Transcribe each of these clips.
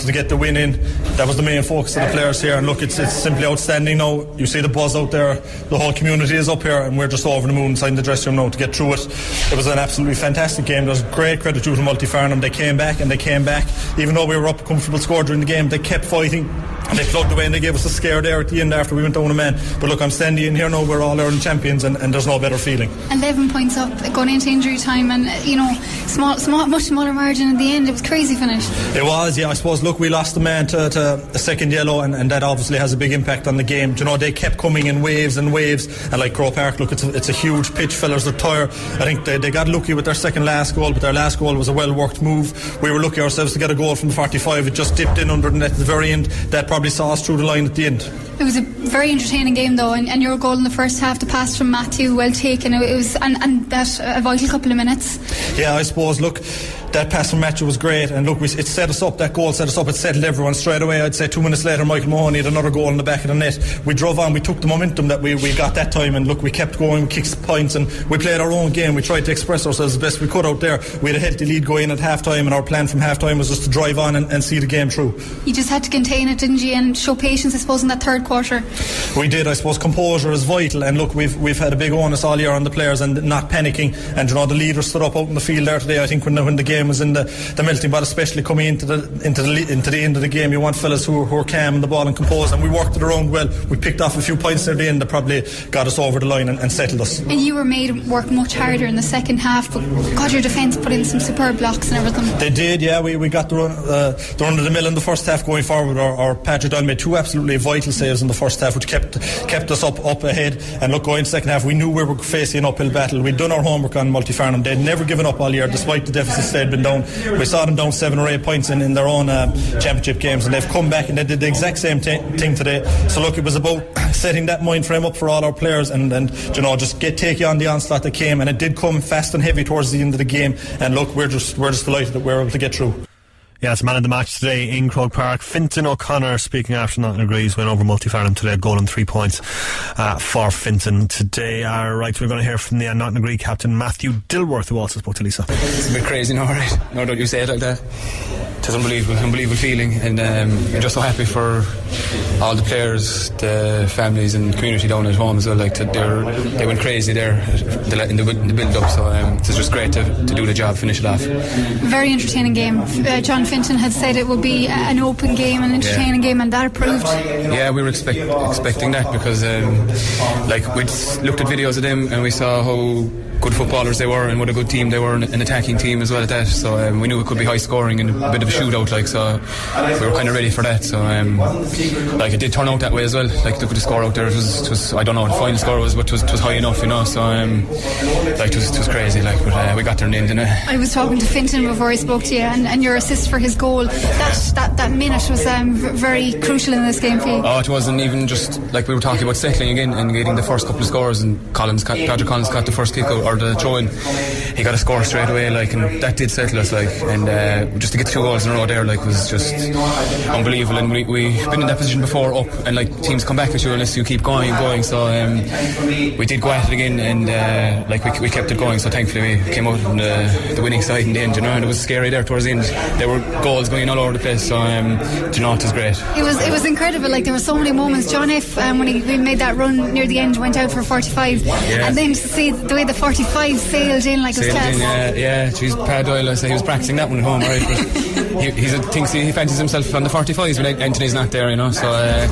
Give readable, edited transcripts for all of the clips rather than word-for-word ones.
wanted to get the win in. That was the main focus of the players here, and look, it's simply outstanding now. You see the buzz out there, the whole community is up here, and we're just over the moon inside the dressing room now to get through it. It was an absolutely fantastic game. There's great credit due to Multifarnham. They came back, even though we were up a comfortable score during the game. They kept fighting, and they plugged away, and they gave us a scare there at the end after we went down a man. But look, I'm standing in here now, we're all Ireland champions, and there's no better feeling. 11 points up going into injury time, and much smaller margin in the end. It was crazy finish. It was, yeah. I suppose, look, we lost the man to a second yellow, and that obviously has a big impact on the game. They kept coming in waves and waves, and like Croke Park, look, it's a huge pitch. Fellas are tired. I think they got lucky with their second last goal, but their last goal was a well worked move. We were lucky ourselves to get a goal from the 45. It just dipped in under the net at the very end. That probably saw us through the line at the end. It was a very entertaining game though, and your goal in the first half, the pass from Matthew, well taken. It was, and that a vital couple of minutes. Yeah, I suppose, look, that pass from Matthew was great, and look, it set us up. That goal set us up. It settled everyone straight away. I'd say 2 minutes later, Michael Mahoney had another goal in the back of the net. We drove on, we took the momentum that we got that time, and look, we kept going, we kicked points, and we played our own game. We tried to express ourselves as best we could out there. We had a healthy lead going in at half time, and our plan from half time was just to drive on and see the game through. You just had to contain it, didn't you, and show patience, I suppose, in that third quarter. We did. I suppose composure is vital, and look, we've had a big onus all year on the players and not panicking, and the leaders stood up out in the field there today. I think when the game was in the melting pot, especially coming into the end of the game, you want fellas who are calm on the ball and composed, and we worked it around well. We picked off a few points at the end that probably got us over the line and settled us. And you were made work much harder in the second half, but God, your defence put in some superb blocks and everything. They did, yeah. We got the run of the mill in the first half going forward. Our Patrick Doyle made 2 absolutely vital saves in the first half, which kept us up ahead. And look, going into the second half, we knew we were facing an uphill battle. We'd done our homework on Multifarnham. They'd never given up all year, despite the deficits they'd been down. We saw them down 7 or 8 points in their own championship games, and they've come back and they did the exact same thing today. So look, it was about setting that mind frame up for all our players, and just take you on the onslaught that came, and it did come fast and heavy towards the end of the game. And look, we're just delighted that we're able to get through. Yeah, it's man of the match today in Croke Park. Fintan O'Connor, speaking after Nottingham Agrees, went over Multifarnham today, goal and 3 points for Fintan today. Right, we're going to hear from the Nottingham Agree captain Matthew Dilworth, who also spoke to Lisa. It's a bit crazy now, right? No, don't you say it like that. It's an unbelievable feeling, and I'm just so happy for all the players, the families and community down at home as well. Like, they went crazy there in the build-up, so it's just great to do the job, finish it off. Very entertaining game. John Fintan had said it would be an open game, an entertaining game, and that proved. Yeah, we were expecting that, because we looked at videos of them and we saw how good footballers they were and what a good team they were, an attacking team as well at that. So we knew it could be high scoring and a bit of a shootout, so we were kind of ready for that. So it did turn out that way as well. Look at the score out there. It was I don't know what the final score was, but it was high enough, So it was crazy. But we got there in the end, didn't we? I was talking to Fintan before I spoke to you, and your assist for his goal. That minute was very crucial in this game for you. Oh, it wasn't even just we were talking about settling again and getting the first couple of scores, and Patrick Collins got the first kick out, or the throw in. He got a score straight away, and that did settle us, and just to get 2 goals in a row there, was just unbelievable. And we've been in that position before, up, and teams come back at you unless you keep going. So we did go at it again, and we kept it going. So thankfully we came out on the winning side in the end, and it was scary there towards the end. There were goals going all over the place, so it was great. It was incredible. There were so many moments. John F, when he made that run near the end, went out for 45, and then to see the way the 45 sailed in, it was class. Yeah. Geez, Pat Doyle, I say he was practicing that one at home, right? But he fancies himself on the 45s when Anthony's not there, So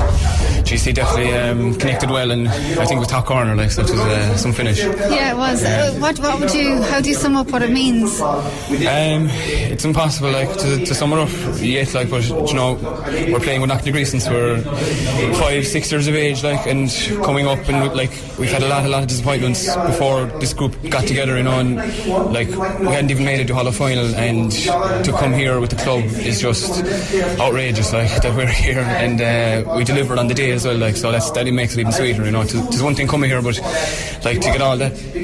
he definitely connected well, and I think it was top corner, so it was some finish. Yeah, it was. How do you sum up what it means? It's impossible to sum it up yet, but we're playing with Nottingham Agrees since we're 5-6 years of age, and coming up, and we've had a lot of disappointments before this group got together, and we hadn't even made it to Hall of Final, and to come here with the club is just outrageous, that we're here, and we delivered on the day as well, like, so that makes it even sweeter, you know. It's one thing coming here, but like to get all that, you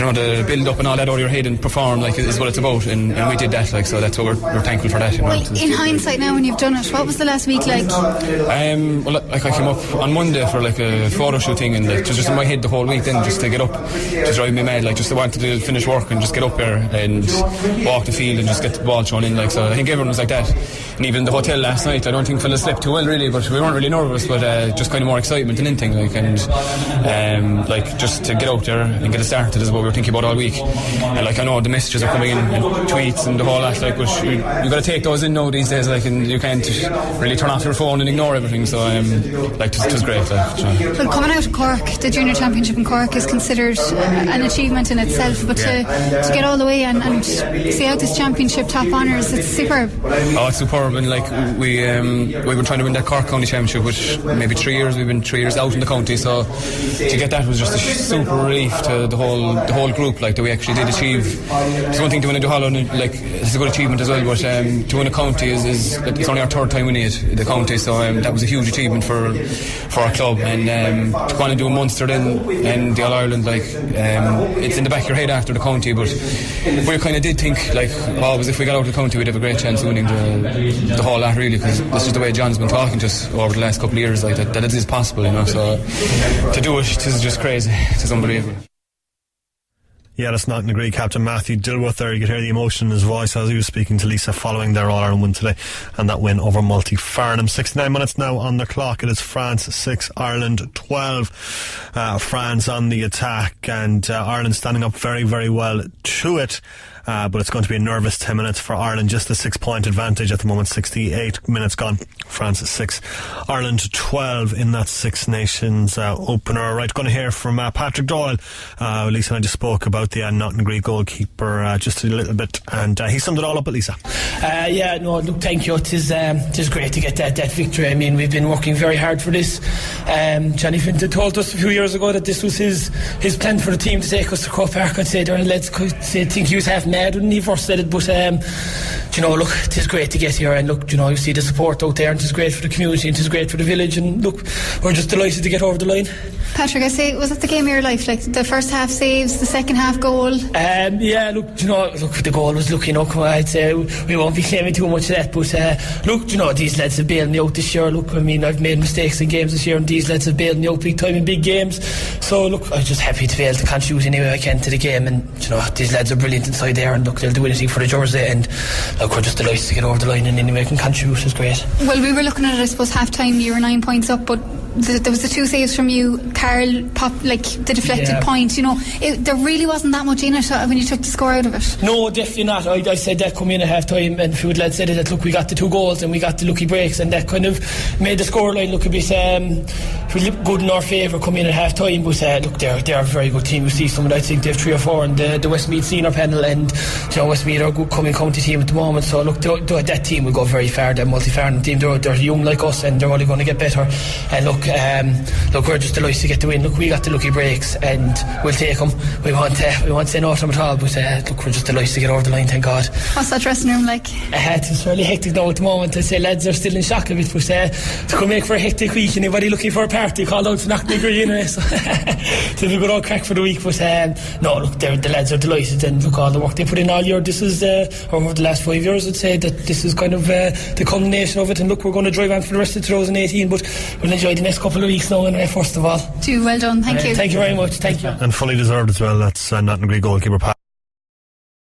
know, the build up and all that out of your head and perform, like, is what it's about, and we did that, like, so that's what we're thankful for that, you know. Well, in hindsight now when you've done it, what was the last week like? Well, like, I came up on Monday for like a photo shoot thing, and like, it was just in my head the whole week then, just to get up, just driving me mad, like, just I wanted to finish work and just get up there and walk the field and just get the ball thrown in, like, so I think everyone was like that. And even the hotel last night, I don't think fellas slept too well really, but we weren't really nervous, but just kind of more excitement than anything, like, and like, just to get out there and get it started is what we were thinking about all week. And like, I know the messages are coming in and tweets and the whole lot, like, but you got to take those in now these days, like, and you can't really turn off your phone and ignore everything, so like, it was great, like, you know. Well, coming out of Cork, the junior championship in Cork is considered an achievement in itself, but to get all the way and see out this championship top honours, it's superb. Oh, it's superb, and like, we were trying to win that Cork County Championship, which maybe 3 years, we've been 3 years out in the county, so to get that was just a super relief to the whole group, like, that we actually did achieve. It's one thing to win a Duhallow, like, it's a good achievement as well, but to win a county is it's only our third time winning it, the county, so that was a huge achievement for our club, and to go on and do a Munster then and the All-Ireland, like, it's in the back of your head after the county, but we kind of did think, like, always, if we got out of the county we'd have a great chance of winning the whole lot, really, because this is the way John's been talking to us over the last couple of years, like, that it is possible, you know, so to do it is just crazy, it's unbelievable. Yeah, that's not an agree. Captain Matthew Dilworth there. You could hear the emotion in his voice as he was speaking to Lisa following their All-Ireland win today and that win over Multy-Farnham. 69 minutes now on the clock. It is France 6, Ireland 12. France on the attack, and Ireland standing up very, very well to it. But it's going to be a nervous 10 minutes for Ireland. Just a 6-point advantage at the moment. 68 minutes gone. France 6, Ireland 12 in that Six Nations opener. Right, going to hear from Patrick Doyle. Lisa and I just spoke about the Nottingham Green goalkeeper just a little bit, and he summed it all up at Lisa. Look, thank you. It is great to get that victory. I mean, we've been working very hard for this. Johnny Fintan told us a few years ago that this was his plan for the team to take us to Croke Park. I'd say there, lads think he was half mad when he first said it, but you know, look, it is great to get here, and look, you know, you see the support out there, and it is great for the community, and it is great for the village, and look, we're just delighted to get over the line. Patrick, I say, was it the game of your life? Like, the first half saves, the second half goal? Look, you know, the goal was looking up. I'd say we won't be claiming too much of that, but look, you know, these lads have bailed me out this year. Look, I mean, I've made mistakes in games this year, and these lads have bailed me out big time in big games, so look, I'm just happy to be able to contribute any way I can to the game, and you know, these lads are brilliant inside there, and look, they'll do anything for the jersey, and look, we're just delighted to get over the line, and any way I can contribute is great. Well, we were looking at it, I suppose, half time you were 9 points up, but there was the 2 saves from you. Carl popped, like, the deflected point, you know, there really wasn't that much in it when you took the score out of it. No, definitely not. I said that coming in at half time, and a few lads said that, look, we got the 2 goals and we got the lucky breaks, and that kind of made the scoreline look a bit good in our favour coming in at half time, but look, they're a very good team. You see some of them, I think they have 3 or 4 on the Westmeath senior panel, and you know, Westmeath are a good coming county team at the moment, so look, that team will go very far. That Multy-Farnham team, they're young like us, and they're only going to get better, and look, we're just delighted to get the win. Look, we got the lucky breaks, and we'll take them. We won't say no to them at all, but look, we're just delighted to get over the line, thank God. What's that dressing room like? It's fairly hectic now at the moment. I'd say lads are still in shock a bit, but it's going to make for a hectic week. Anybody looking for a party called out to Nottingham Green anyway, so it's a good old crack for the week, but no, look, the lads are delighted, and look, all the work they put in all year, this is over the last 5 years, I'd say that this is kind of the culmination of it, and look, we're going to drive on for the rest of 2018, but we'll enjoy the next couple of weeks now anyway, first of all. Well done, thank you. Thank you very much, thank you. And fully deserved as well. That's Nottingham Green goalkeeper Pat.